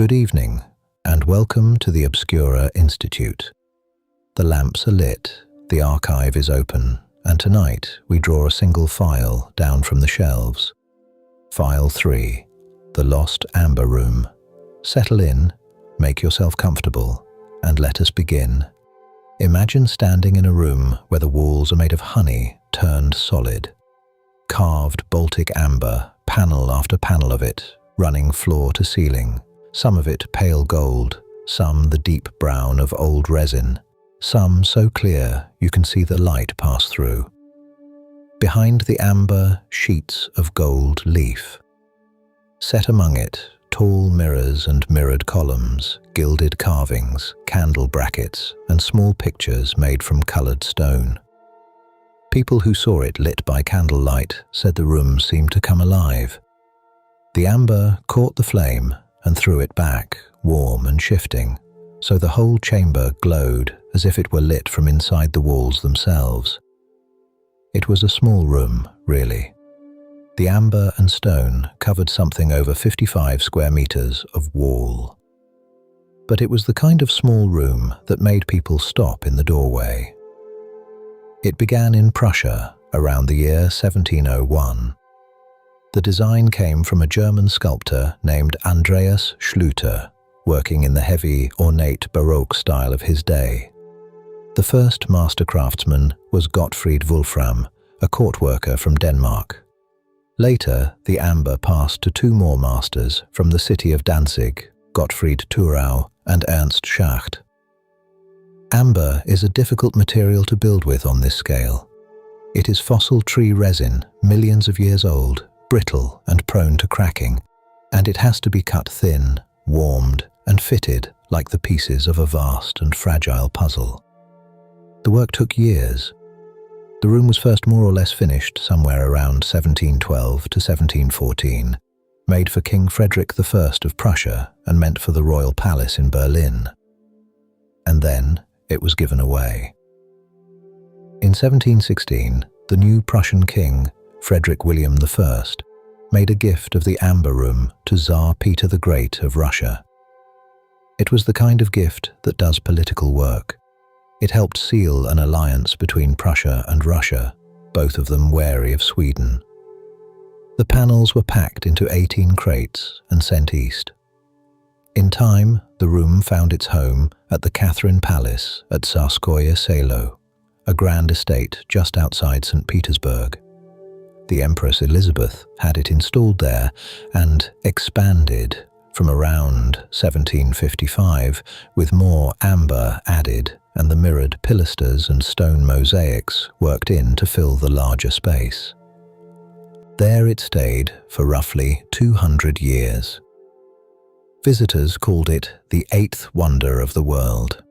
Good evening, and welcome to the Obscura Institute. The lamps are lit, the archive is open, and tonight we draw a single file down from the shelves. File 3, The Lost Amber Room. Settle in, make yourself comfortable, and let us begin. Imagine standing in a room where the walls are made of honey turned solid. Carved Baltic amber, panel after panel of it, running floor to ceiling. Some of it pale gold, some the deep brown of old resin, some so clear you can see the light pass through. Behind the amber, sheets of gold leaf. Set among it, tall mirrors and mirrored columns, gilded carvings, candle brackets, and small pictures made from coloured stone. People who saw it lit by candlelight said the room seemed to come alive. The amber caught the flame and threw it back, warm and shifting, so the whole chamber glowed as if it were lit from inside the walls themselves. It was a small room, really. The amber and stone covered something over 55 square meters of wall. But it was the kind of small room that made people stop in the doorway. It began in Prussia around the year 1701. The design came from a German sculptor named Andreas Schlüter, working in the heavy, ornate Baroque style of his day. The first master craftsman was Gottfried Wolfram, a court worker from Denmark. Later, the amber passed to two more masters from the city of Danzig, Gottfried Thurau and Ernst Schacht. Amber is a difficult material to build with on this scale. It is fossil tree resin, millions of years old, brittle and prone to cracking, and it has to be cut thin, warmed, and fitted like the pieces of a vast and fragile puzzle. The work took years. The room was first more or less finished somewhere around 1712 to 1714, made for King Frederick I of Prussia and meant for the royal palace in Berlin. And then it was given away. In 1716, the new Prussian king, Frederick William I, made a gift of the amber room to Tsar Peter the Great of Russia. It was the kind of gift that does political work. It helped seal an alliance between Prussia and Russia, both of them wary of Sweden. The panels were packed into 18 crates and sent east. In time, the room found its home at the Catherine Palace at Tsarskoye Selo, a grand estate just outside St. Petersburg. The Empress Elizabeth had it installed there and expanded from around 1755 with more amber added and the mirrored pilasters and stone mosaics worked in to fill the larger space. There it stayed for roughly 200 years. Visitors called it the eighth wonder of the world.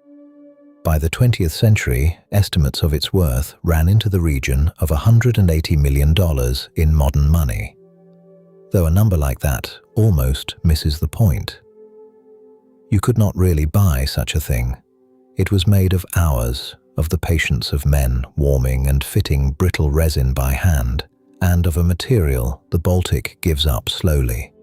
By the 20th century, estimates of its worth ran into the region of $180 million in modern money, though a number like that almost misses the point. You could not really buy such a thing. It was made of hours, of the patience of men warming and fitting brittle resin by hand, and of a material the Baltic gives up slowly.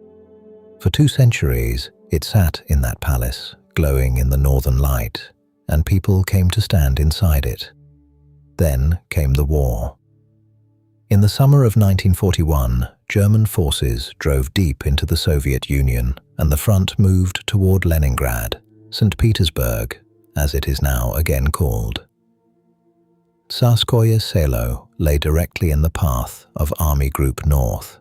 For 2 centuries, it sat in that palace, glowing in the northern light, and people came to stand inside it. Then came the war. In the summer of 1941, German forces drove deep into the Soviet Union, and the front moved toward Leningrad, St. Petersburg, as it is now again called. Tsarskoye Selo lay directly in the path of Army Group North.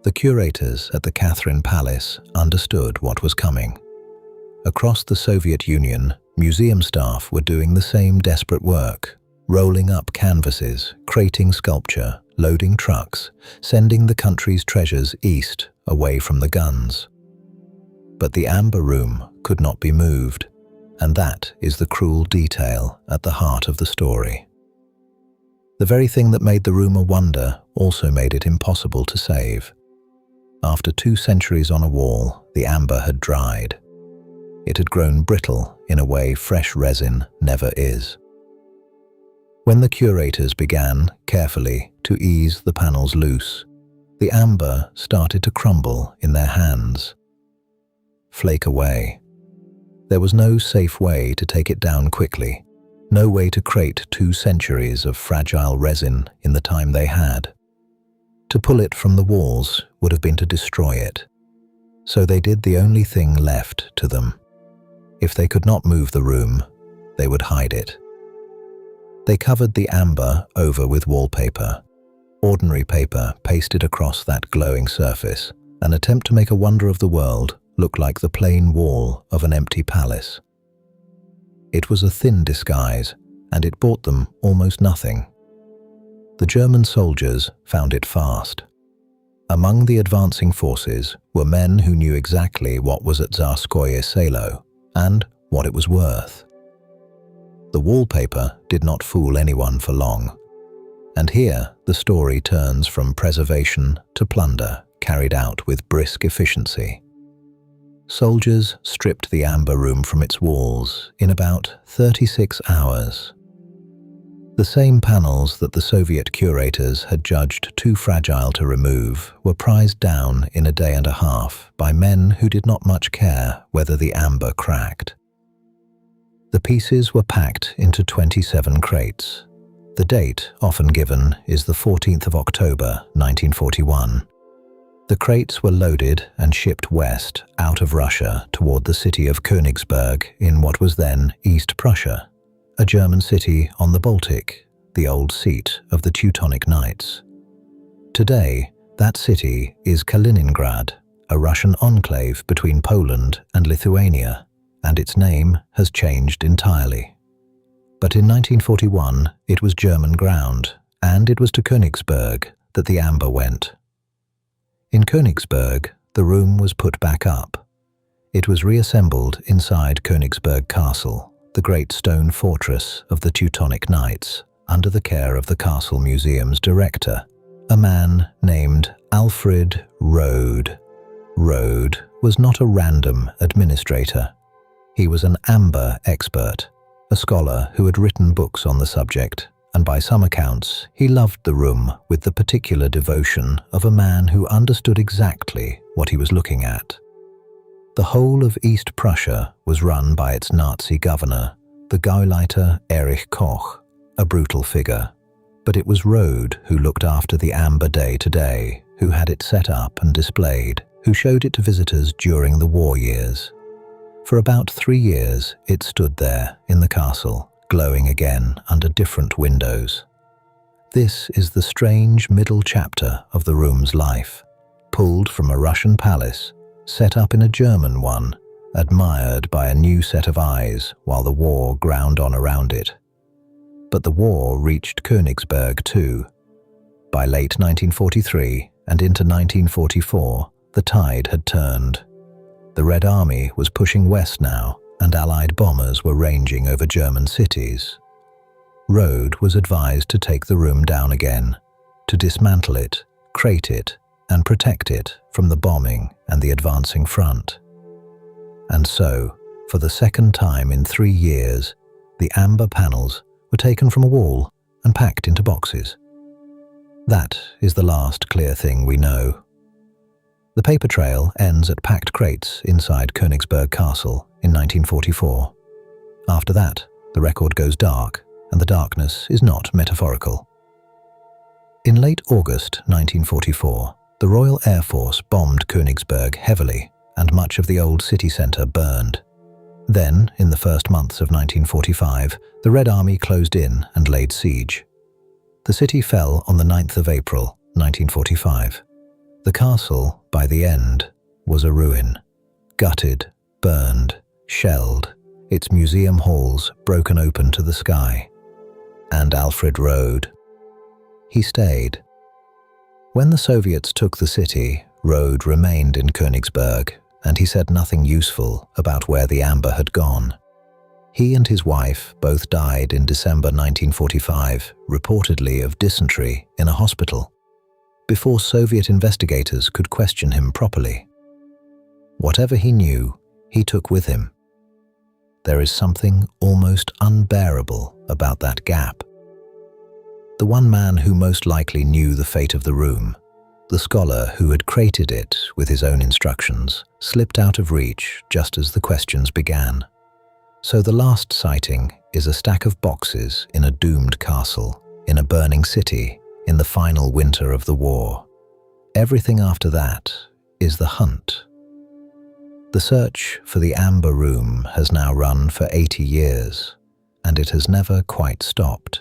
The curators at the Catherine Palace understood what was coming. Across the Soviet Union, museum staff were doing the same desperate work, rolling up canvases, crating sculpture, loading trucks, sending the country's treasures east, away from the guns. But the amber room could not be moved, and that is the cruel detail at the heart of the story. The very thing that made the room a wonder also made it impossible to save. After 2 centuries on a wall, the amber had dried. It had grown brittle in a way fresh resin never is. When the curators began, carefully, to ease the panels loose, the amber started to crumble in their hands. flake away. There was no safe way to take it down quickly, no way to crate 2 centuries of fragile resin in the time they had. To pull it from the walls would have been to destroy it. So they did the only thing left to them. If they could not move the room, they would hide it. They covered the amber over with wallpaper, ordinary paper pasted across that glowing surface, an attempt to make a wonder of the world look like the plain wall of an empty palace. It was a thin disguise, and it bought them almost nothing. The German soldiers found it fast. Among the advancing forces were men who knew exactly what was at Tsarskoye Selo and what it was worth. The wallpaper did not fool anyone for long. And here the story turns from preservation to plunder, carried out with brisk efficiency. Soldiers stripped the amber room from its walls in about 36 hours. The same panels that the Soviet curators had judged too fragile to remove were prized down in a day and a half by men who did not much care whether the amber cracked. The pieces were packed into 27 crates. The date often given is the 14th of October, 1941. The crates were loaded and shipped west out of Russia toward the city of Königsberg in what was then East Prussia, a German city on the Baltic, the old seat of the Teutonic Knights. Today, that city is Kaliningrad, a Russian enclave between Poland and Lithuania, and its name has changed entirely. But in 1941, it was German ground, and it was to Königsberg that the amber went. In Königsberg, the room was put back up. It was reassembled inside Königsberg Castle, the great stone fortress of the Teutonic Knights, under the care of the Castle Museum's director, a man named Alfred Rode. Rode was not a random administrator. He was an amber expert, a scholar who had written books on the subject, and by some accounts, he loved the room with the particular devotion of a man who understood exactly what he was looking at. The whole of East Prussia was run by its Nazi governor, the Gauleiter Erich Koch, a brutal figure. But it was Rode who looked after the amber day to day, who had it set up and displayed, who showed it to visitors during the war years. For about 3 years, it stood there in the castle, glowing again under different windows. This is the strange middle chapter of the room's life, pulled from a Russian palace, set up in a German one, admired by a new set of eyes while the war ground on around it. But the war reached Königsberg too. By late 1943 and into 1944, the tide had turned. The Red Army was pushing west now, and Allied bombers were ranging over German cities. Rode was advised to take the room down again, to dismantle it, crate it, and protect it from the bombing and the advancing front. And so, for the second time in 3 years, the amber panels were taken from a wall and packed into boxes. That is the last clear thing we know. The paper trail ends at packed crates inside Königsberg Castle in 1944. After that, the record goes dark, and the darkness is not metaphorical. In late August 1944, the Royal Air Force bombed Königsberg heavily, and much of the old city centre burned. Then, in the first months of 1945, the Red Army closed in and laid siege. The city fell on the 9th of April, 1945. The castle, by the end, was a ruin. Gutted, burned, shelled, its museum halls broken open to the sky. And Alfred Rode. He stayed. When the Soviets took the city, Rode remained in Königsberg, and he said nothing useful about where the amber had gone. He and his wife both died in December 1945, reportedly of dysentery, in a hospital, before Soviet investigators could question him properly. Whatever he knew, he took with him. There is something almost unbearable about that gap. The one man who most likely knew the fate of the room, The scholar who had created it with his own instructions slipped out of reach just as the questions began. So the last sighting is a stack of boxes in a doomed castle, in a burning city, in the final winter of the war. Everything after that is the hunt. The search for the Amber Room has now run for 80 years, and it has never quite stopped.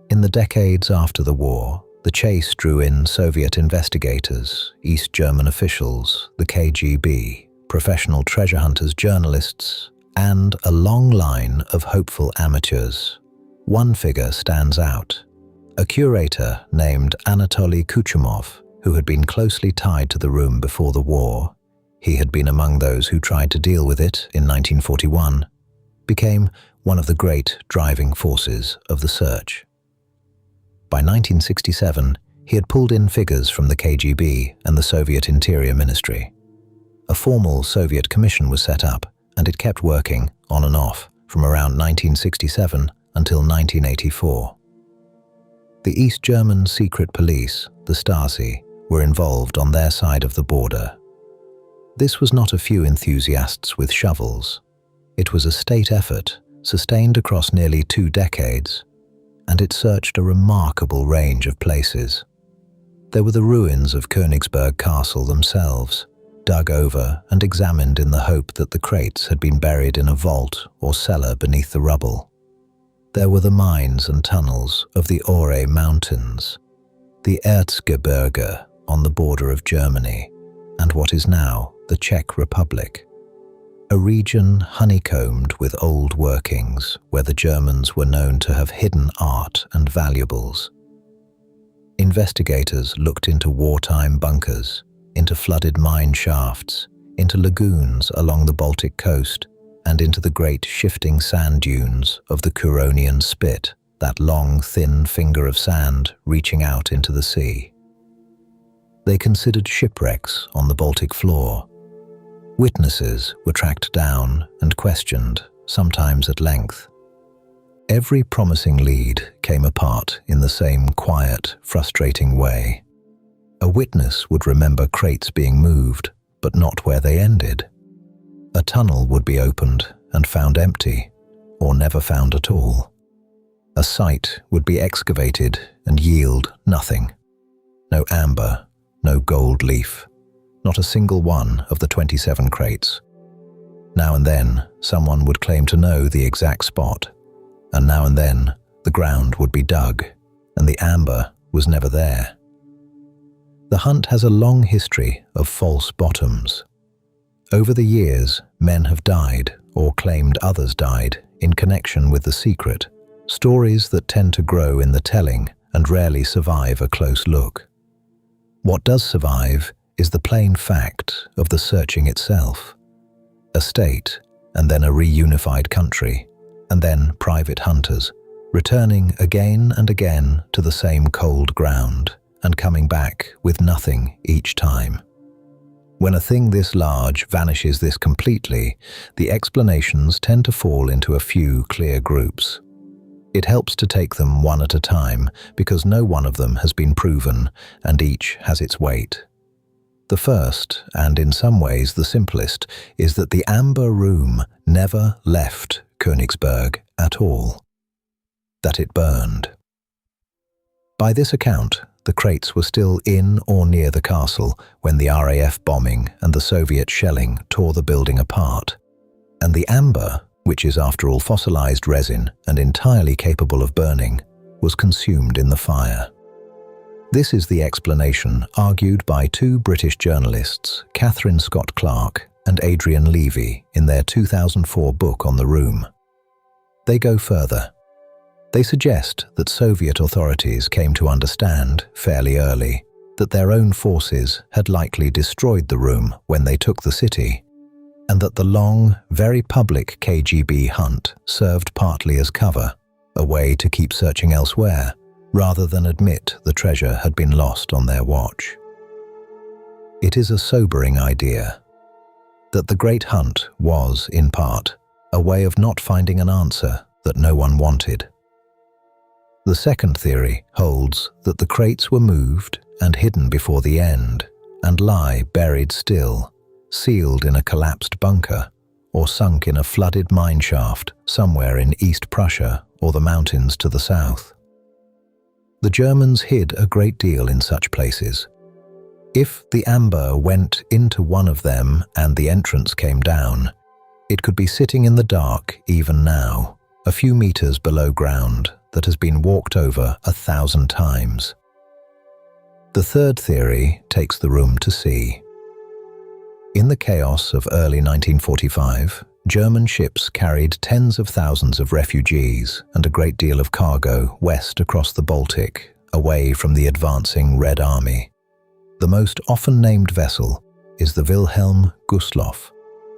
In the decades after the war, the chase drew in Soviet investigators, East German officials, the KGB, professional treasure hunters, journalists, and a long line of hopeful amateurs. One figure stands out: a curator named Anatoly Kuchumov, who had been closely tied to the room before the war. He had been among those who tried to deal with it in 1941, became one of the great driving forces of the search. By 1967, he had pulled in figures from the KGB and the Soviet Interior Ministry. A formal Soviet commission was set up, and it kept working on and off from around 1967 until 1984. The East German secret police, the Stasi, were involved on their side of the border. This was not a few enthusiasts with shovels. It was a state effort, sustained across nearly 2 decades, and it searched a remarkable range of places. There were the ruins of Königsberg Castle themselves, dug over and examined in the hope that the crates had been buried in a vault or cellar beneath the rubble. There were the mines and tunnels of the Ore Mountains, the Erzgebirge on the border of Germany, and what is now the Czech Republic. A region honeycombed with old workings where the Germans were known to have hidden art and valuables. Investigators looked into wartime bunkers, into flooded mine shafts, into lagoons along the Baltic coast, and into the great shifting sand dunes of the Curonian Spit, that long, thin finger of sand reaching out into the sea. They considered shipwrecks on the Baltic floor. Witnesses were tracked down and questioned, sometimes at length. Every promising lead came apart in the same quiet, frustrating way. A witness would remember crates being moved, but not where they ended. A tunnel would be opened and found empty, or never found at all. A site would be excavated and yield nothing. No amber, no gold leaf. Not a single one of the 27 crates. Now and then, someone would claim to know the exact spot, and now and then, the ground would be dug, and the amber was never there. The hunt has a long history of false bottoms. Over the years, men have died, or claimed others died, in connection with the secret, stories that tend to grow in the telling and rarely survive a close look. What does survive is the plain fact of the searching itself. A state, and then a reunified country, and then private hunters, returning again and again to the same cold ground, and coming back with nothing each time. When a thing this large vanishes this completely, the explanations tend to fall into a few clear groups. It helps to take them one at a time, because no one of them has been proven, and each has its weight. The first, and in some ways the simplest, is that the Amber Room never left Königsberg at all. That it burned. By this account, the crates were still in or near the castle when the RAF bombing and the Soviet shelling tore the building apart. And the amber, which is after all fossilized resin and entirely capable of burning, was consumed in the fire. This is the explanation argued by 2 British journalists, Catherine Scott Clark and Adrian Levy, in their 2004 book on the room. They go further. They suggest that Soviet authorities came to understand, fairly early, that their own forces had likely destroyed the room when they took the city, and that the long, very public KGB hunt served partly as cover, a way to keep searching elsewhere, rather than admit the treasure had been lost on their watch. It is a sobering idea that the Great Hunt was, in part, a way of not finding an answer that no one wanted. The second theory holds that the crates were moved and hidden before the end, and lie buried still, sealed in a collapsed bunker, or sunk in a flooded mine shaft somewhere in East Prussia or the mountains to the south. The Germans hid a great deal in such places. If the amber went into one of them and the entrance came down, it could be sitting in the dark even now, a few meters below ground that has been walked over 1,000 times. The third theory takes the room to sea. In the chaos of early 1945, German ships carried tens of thousands of refugees and a great deal of cargo west across the Baltic, away from the advancing Red Army. The most often named vessel is the Wilhelm Gustloff,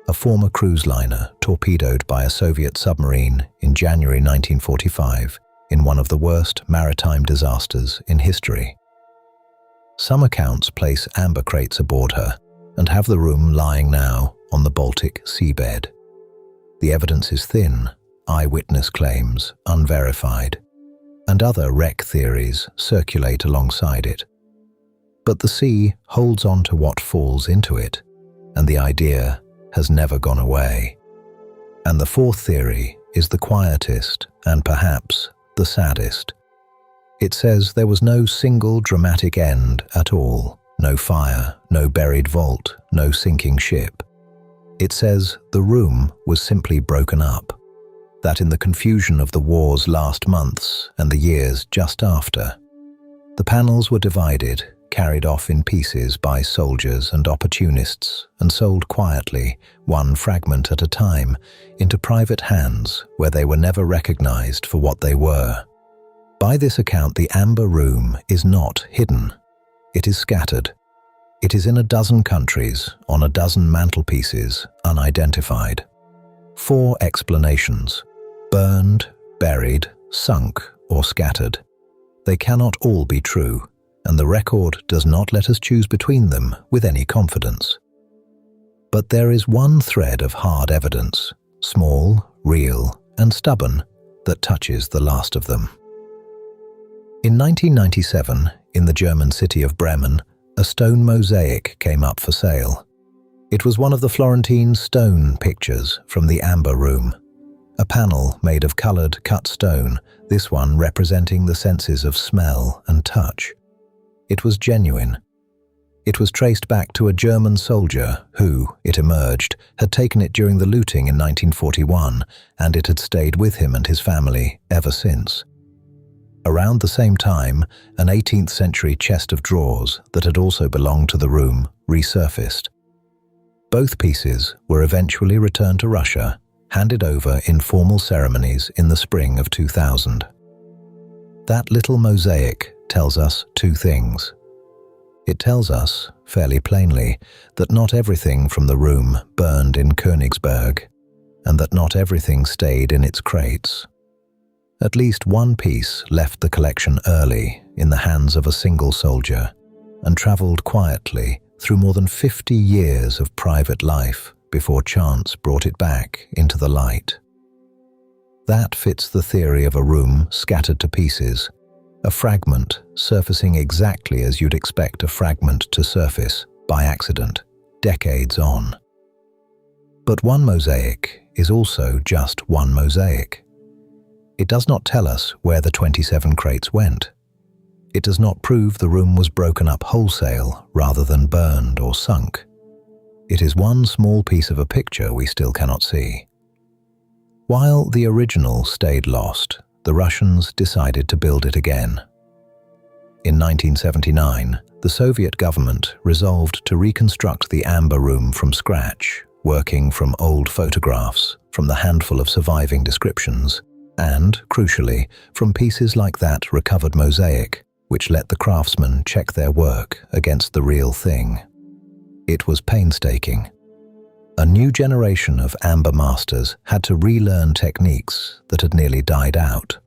a former cruise liner torpedoed by a Soviet submarine in January 1945 in one of the worst maritime disasters in history. Some accounts place amber crates aboard her and have the room lying now on the Baltic seabed. The evidence is thin, eyewitness claims unverified, and other wreck theories circulate alongside it. But the sea holds on to what falls into it, and the idea has never gone away. And the fourth theory is the quietest and perhaps the saddest. It says there was no single dramatic end at all, no fire, no buried vault, no sinking ship. It says the room was simply broken up, that in the confusion of the war's last months and the years just after, the panels were divided, carried off in pieces by soldiers and opportunists, and sold quietly, one fragment at a time, into private hands where they were never recognized for what they were. By this account, the amber room is not hidden. It is scattered. It is in a dozen countries, on a dozen mantelpieces, unidentified. 4 explanations: burned, buried, sunk, or scattered. They cannot all be true, and the record does not let us choose between them with any confidence. But there is one thread of hard evidence, small, real, and stubborn, that touches the last of them. In 1997, in the German city of Bremen, a stone mosaic came up for sale. It was one of the Florentine stone pictures from the Amber Room, a panel made of colored cut stone, this one representing the senses of smell and touch. It was genuine. It was traced back to a German soldier who, it emerged, had taken it during the looting in 1941, and it had stayed with him and his family ever since. Around the same time, an 18th century chest of drawers that had also belonged to the room resurfaced. Both pieces were eventually returned to Russia, handed over in formal ceremonies in the spring of 2000. That little mosaic tells us 2 things. It tells us, fairly plainly, that not everything from the room burned in Königsberg, and that not everything stayed in its crates. At least one piece left the collection early in the hands of a single soldier and traveled quietly through more than 50 years of private life before chance brought it back into the light. That fits the theory of a room scattered to pieces, a fragment surfacing exactly as you'd expect a fragment to surface by accident, decades on. But one mosaic is also just one mosaic. It does not tell us where the 27 crates went. It does not prove the room was broken up wholesale rather than burned or sunk. It is one small piece of a picture we still cannot see. While the original stayed lost, the Russians decided to build it again. In 1979, the Soviet government resolved to reconstruct the Amber Room from scratch, working from old photographs, from the handful of surviving descriptions, and, crucially, from pieces like that recovered mosaic, which let the craftsmen check their work against the real thing. It was painstaking. A new generation of amber masters had to relearn techniques that had nearly died out.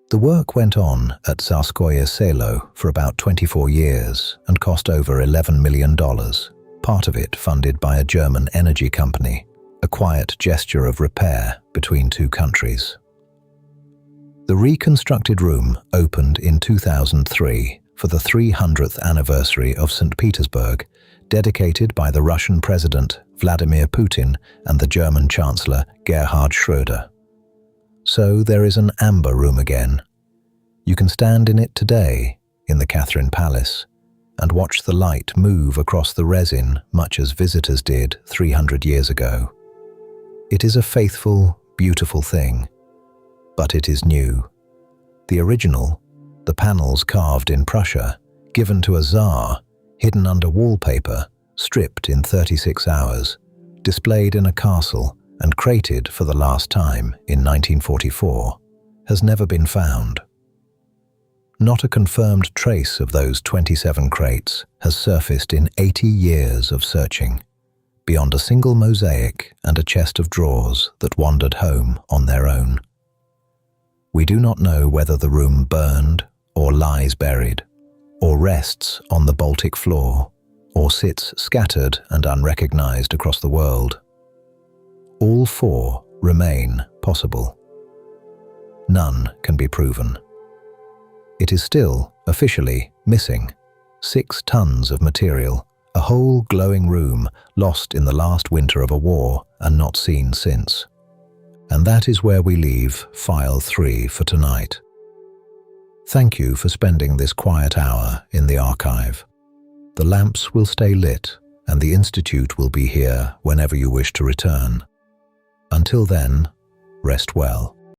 The work went on at Tsarskoye Selo for about 24 years and cost over $11 million, part of it funded by a German energy company, a quiet gesture of repair between 2 countries. The reconstructed room opened in 2003 for the 300th anniversary of St. Petersburg, dedicated by the Russian President Vladimir Putin and the German Chancellor Gerhard Schröder. So there is an amber room again. You can stand in it today, in the Catherine Palace, and watch the light move across the resin much as visitors did 300 years ago. It is a faithful, beautiful thing, but it is new. The original, the panels carved in Prussia, given to a Tsar, hidden under wallpaper, stripped in 36 hours, displayed in a castle and crated for the last time in 1944, has never been found. Not a confirmed trace of those 27 crates has surfaced in 80 years of searching, beyond a single mosaic and a chest of drawers that wandered home on their own. We do not know whether the room burned, or lies buried, or rests on the Baltic floor, or sits scattered and unrecognized across the world. All four remain possible. None can be proven. It is still, officially, missing 6 tons of material, a whole glowing room lost in the last winter of a war and not seen since. And that is where we leave File 3 for tonight. Thank you for spending this quiet hour in the archive. The lamps will stay lit, and the Institute will be here whenever you wish to return. Until then, rest well.